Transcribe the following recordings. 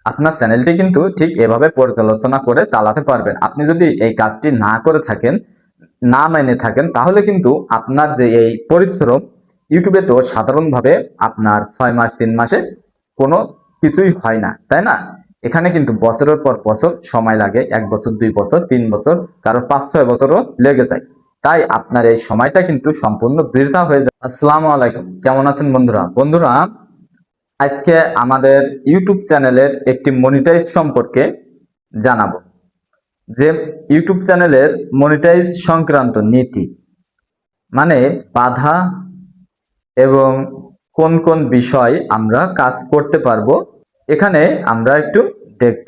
আপনার চ্যানেলটি কিন্তু ঠিক এভাবে পর্যালোচনা করে চালাতে পারবেন। আপনি যদি এই কাজটি না করে থাকেন, না মেনে থাকেন, তাহলে কিন্তু আপনার যে এই পরিশ্রম, ইউটিউবে তো সাধারণভাবে আপনার 6 মাস 3 মাসে কোনো কিছুই হয় না, তাই না? এখানে কিন্তু বছরের পর বছর সময় লাগে, 1 বছর 2 বছর 3 বছর, কারো 5-6 বছরও লেগে যায়। তাই আপনার এই সময়টা কিন্তু সম্পূর্ণ বৃথা হয়ে যায়। আসসালামু আলাইকুম, কেমন আছেন বন্ধুরা? বন্ধুরা, আজকে আমাদের ইউটিউব চ্যানেলের একটি মনিটাইজ সম্পর্কে জানাবো, যে ইউটিউব চ্যানেলের মনিটাইজ সংক্রান্ত নীতি, মানে বাধা এবং কোন কোন বিষয় আমরা কাজ করতে পারবো, এখানে আমরা একটু দেখব।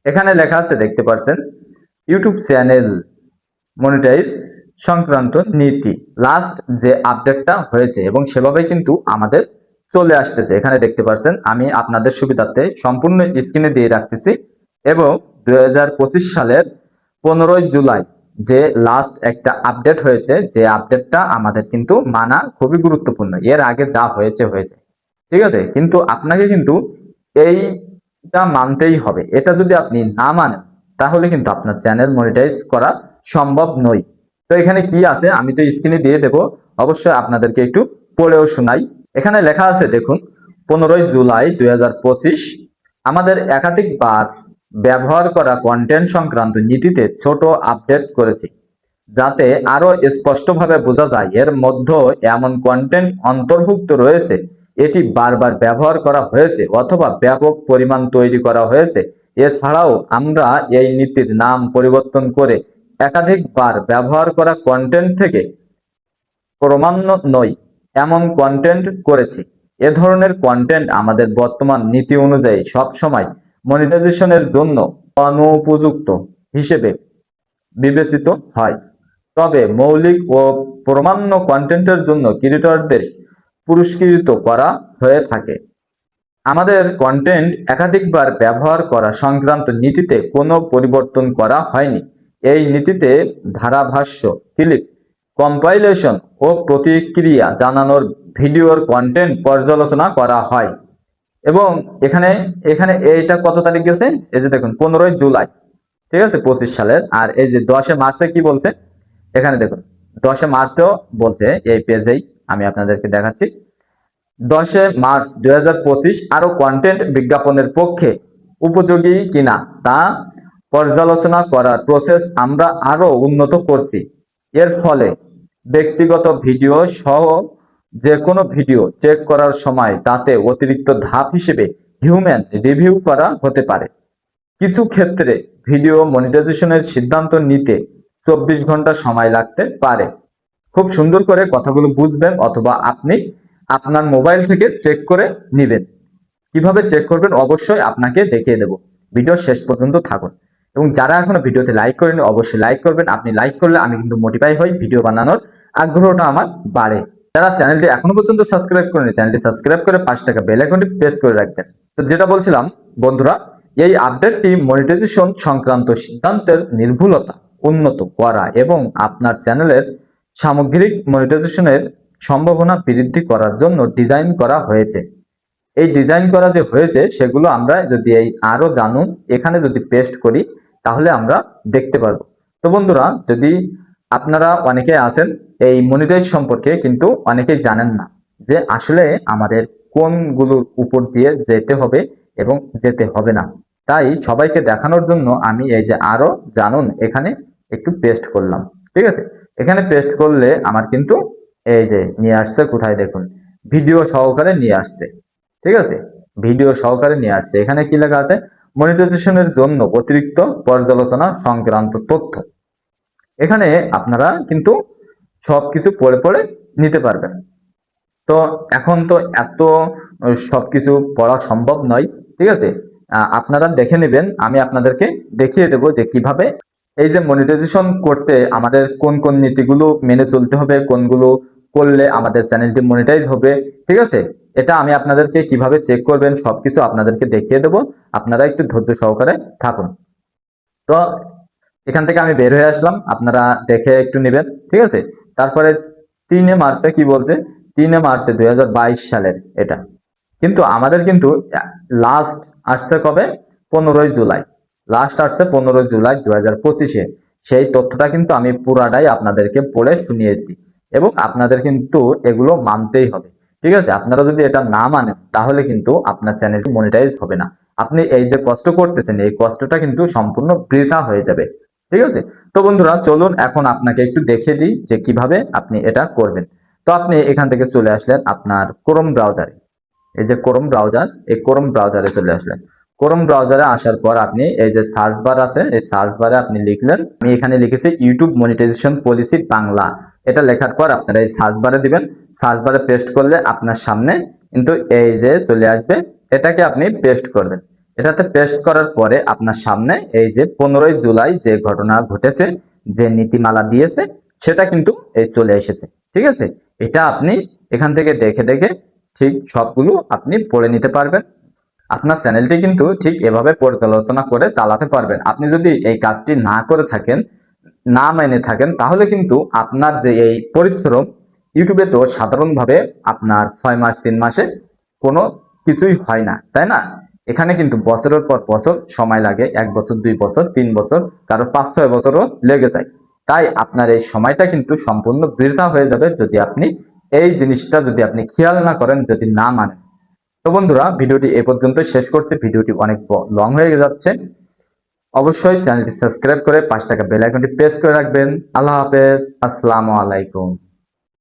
এখানে লেখা আছে, দেখতে পাচ্ছেন, ইউটিউব চ্যানেল মনিটাইজ সংক্রান্ত নীতি। লাস্ট যে আপডেটটা হয়েছে এবং সেভাবে কিন্তু আমাদের চলে আসতেছে। এখানে দেখতে পাচ্ছেন, আমি আপনাদের সুবিধার্থে সম্পূর্ণ স্ক্রিনে দিয়ে রাখতেছি। এবং 2025 সালের 15ই জুলাই যে লাস্ট একটা আপডেট হয়েছে, যে আপডেটটা আমাদের কিন্তু মানা খুবই গুরুত্বপূর্ণ। এর আগে যা হয়েছে হয়েছে, ঠিক আছে, কিন্তু আপনাকে কিন্তু এইটা মানতেই হবে। এটা যদি আপনি না মানেন, তাহলে কিন্তু আপনার চ্যানেল মনিটাইজ করা সম্ভব নয়। তো এখানে কি আছে আমি তো স্ক্রিনে দিয়ে দেবো, অবশ্যই আপনাদেরকে একটু পড়েও শোনাই। এখানে লেখা আছে, দেখুন, 15ই জুলাই 2025 আমাদের একাধিকবার ব্যবহার করা কন্টেন্ট সংক্রান্ত নীতিতে ছোট আপডেট করেছি, যাতে আরো স্পষ্টভাবে বোঝা যায় এর মধ্যে এমন কন্টেন্ট অন্তর্ভুক্ত রয়েছে এটি বারবার ব্যবহার করা হয়েছে অথবা ব্যাপক পরিমাণ তৈরি করা হয়েছে। এছাড়াও আমরা এই নীতির নাম পরিবর্তন করে একাধিকবার ব্যবহার করা কন্টেন্ট থেকে ক্রমান্বয়ে এমন কন্টেন্ট করেছি। এ ধরনের কন্টেন্ট আমাদের বর্তমান নীতি অনুযায়ী সবসময় মনিটাইজেশনের জন্য অনুপযুক্ত হিসেবে বিবেচিত হয়। তবে মৌলিক ও প্রমাণ্য কন্টেন্টের জন্য ক্রিয়েটরদের পুরস্কৃত করা হয়ে থাকে। আমাদের কন্টেন্ট একাধিকবার ব্যবহার করা সংক্রান্ত নীতিতে কোনো পরিবর্তন করা হয়নি। এই নীতিতে ধারাভাষ্য, ক্লিপ, কম্পাইলেশন ও প্রতিক্রিয়া জানানোর ভিডিওর কন্টেন্ট পর্যালোচনা করা হয়। এবং এখানে এখানে এইটা কত তারিখ গেছে, এই যে দেখুন 15ই জুলাই, ঠিক আছে, 25 সালের। আর এই যে 10 মার্চে কি বলছে, এখানে দেখুন 10 মার্চেও বলছে, এই পেজেই আমি আপনাদেরকে দেখাচ্ছি। 10 মার্চ 2025 আরো কন্টেন্ট বিজ্ঞাপনের পক্ষে উপযোগী কিনা তা পর্যালোচনা করার প্রসেস আমরা আরো উন্নত করছি। এর ফলে ব্যক্তিগত ভিডিও সহ যে কোনো ভিডিও চেক করার সময় তাতে অতিরিক্ত ধাপ হিসেবে হিউম্যান রিভিউ করা হতে পারে। কিছু ক্ষেত্রে ভিডিও মনিটাইজেশনের সিদ্ধান্ত নিতে 24 ঘন্টা সময় লাগতে পারে। খুব সুন্দর করে কথাগুলো বুঝবেন, অথবা আপনি আপনার মোবাইল থেকে চেক করে নেবেন। কিভাবে চেক করবেন অবশ্যই আপনাকে দেখিয়ে দেব। ভিডিও শেষ পর্যন্ত থাকুন। এবং যারা এখনো ভিডিওতে লাইক করেনি অবশ্যই লাইক করবেন। আপনি লাইক করলে আমি কিন্তু মোটিভাই হই, ভিডিও বানানোর আগ্রহটা আমার বাড়ে। যারা চ্যানেলটি এখনো পর্যন্ত সাবস্ক্রাইব করেনি, চ্যানেলটি সাবস্ক্রাইব করে পাশে থাকা বেল আইকনটি প্রেস করে রাখবেন। তো যেটা বলছিলাম বন্ধুরা, এই আপডেটটি মনিটাইজেশন সংক্রান্ত সিদ্ধান্তের নির্ভুলতা উন্নত করা এবং আপনার চ্যানেলের সামগ্রিক মনিটাইজেশনের সম্ভাবনা বৃদ্ধি করার জন্য ডিজাইন করা হয়েছে। এই ডিজাইন করা যে হয়েছে সেগুলো আমরা যদি এই আরো জানুন এখানে যদি পেস্ট করি, তাহলে আমরা দেখতে পারবো। তো বন্ধুরা, যদি আপনারা অনেকে আছেন এই মনিটাইজ সম্পর্কে কিন্তু অনেকেই জানেন না যে আসলে আমাদের কোনগুলোর উপর দিয়ে যেতে হবে এবং যেতে হবে না। তাই সবাইকে দেখানোর জন্য আমি এই যে আরো জানুন এখানে একটু পেস্ট করলাম, ঠিক আছে। এখানে পেস্ট করলে আমার কিন্তু এই যে নিয়ে আসছে, কোথায় দেখুন, ভিডিও সহকারে নিয়ে আসছে, ঠিক আছে, ভিডিও সহকারে নিয়ে আসছে। এখানে কি লেখা আছে, মনিটাইজেশনের জন্য অতিরিক্ত পর্যালোচনা সংক্রান্ত তথ্য। এখানে আপনারা কিন্তু সবকিছু পড়ে পড়ে নিতে পারবেন। তো এখন তো এত সবকিছু পড়া সম্ভব নয়, ঠিক আছে, আপনারা দেখে নেবেন। আমি আপনাদেরকে দেখিয়ে দেব যে কিভাবে এই যে মনিটাইজেশন করতে আমাদের কোন কোন নীতিগুলো মেনে চলতে হবে, কোনগুলো করলে আমাদের চ্যানেলটি মনিটাইজ হবে, ঠিক আছে। এটা আমি আপনাদেরকে কিভাবে চেক করবেন সবকিছু আপনাদেরকে দেখিয়ে দেব। আপনারা একটু ধৈর্য সহকারে থাকুন। তো এখান থেকে আমি বের হয়ে আসলাম, আপনারা দেখে একটু নেবেন, ঠিক আছে। তারপরে 3 মার্চে কি বলছে, 3 মার্চে 2022 সালের এটা। কিন্তু আমাদের কিন্তু লাস্ট আসছে কবে, 15 জুলাই, লাস্ট আসছে 15 জুলাই 2025-এ। সেই তথ্যটা কিন্তু আমি পুরাটাই আপনাদেরকে পড়ে শুনিয়েছি এবং আপনাদের কিন্তু এগুলো মানতেই হবে। ঠিক আছে, আপনারা যদি এটা না মানেন তাহলে কিন্তু আপনার চ্যানেলটি মনিটাইজ হবে না। আপনি এই যে কষ্ট করতেছেন এই কষ্টটা কিন্তু সম্পূর্ণ বৃথা হয়ে যাবে। ঠিক আছে, তো বন্ধুরা চলুন এখন আপনাকে একটু দেখিয়ে দিই যে কিভাবে আপনি এটা করবেন। তো আপনি এখান থেকে চলে আসলেন আপনার ক্রোম ব্রাউজারে। এই যে ক্রোম ব্রাউজার, এই ক্রোম ব্রাউজারে চলে আসলেন। ক্রোম ব্রাউজারে আসার পর আপনি এই যে সার্চ বার আছে, এই সার্চ বারে আপনি লিখলেন, আমি এখানে লিখেছি ইউটিউব মনিটাইজেশন পলিসি বাংলা। এটা লেখার পর আপনারা এই সার্চ বারে দিবেন। সার্চ বারে পেস্ট করলে আপনার সামনে কিন্তু এই যে চলে আসবে, এটাকে আপনি পেস্ট করবেন। এটাতে পেস্ট করার পরে আপনার সামনে এই যে 15 জুলাই যে ঘটনা ঘটেছে, যে নীতিমালা দিয়েছে, সেটা কিন্তু এই চলে এসেছে। ঠিক আছে, এটা আপনি এখান থেকে দেখে দেখে ঠিক সবগুলো আপনি পড়ে নিতে পারবেন। আপনার চ্যানেলটি কিন্তু ঠিক এভাবে পর্যালোচনা করে চালাতে পারবেন। আপনি যদি এই কাজটি না করে থাকেন, না মেনে থাকেন, তাহলে কিন্তু আপনার যে এই পরিশ্রম, ইউটিউবে তো সাধারণভাবে আপনার 6 মাস 3 মাসে কোনো কিছুই হয় না, তাই না? এখানে কিন্তু বছরের পর বছর সময় লাগে, 1 বছর 2 বছর 3 বছর, কারো 5-6 বছরও লেগে যায়। তাই আপনার এই সময়টা কিন্তু সম্পূর্ণ বৃথা হয়ে যাবে যদি আপনি এই জিনিসটা যদি আপনি খেয়াল না করেন, যদি না মানেন। তো বন্ধুরা ভিডিওটি এ পর্যন্ত শেষ করছি, ভিডিওটি অনেক লং হয়ে যাচ্ছে। অবশ্যই চ্যানেলটি সাবস্ক্রাইব করে 5 টাকা বেল আইকনটি প্রেস করে রাখবেন। আল্লাহ হাফেজ, আসসালামু আলাইকুম।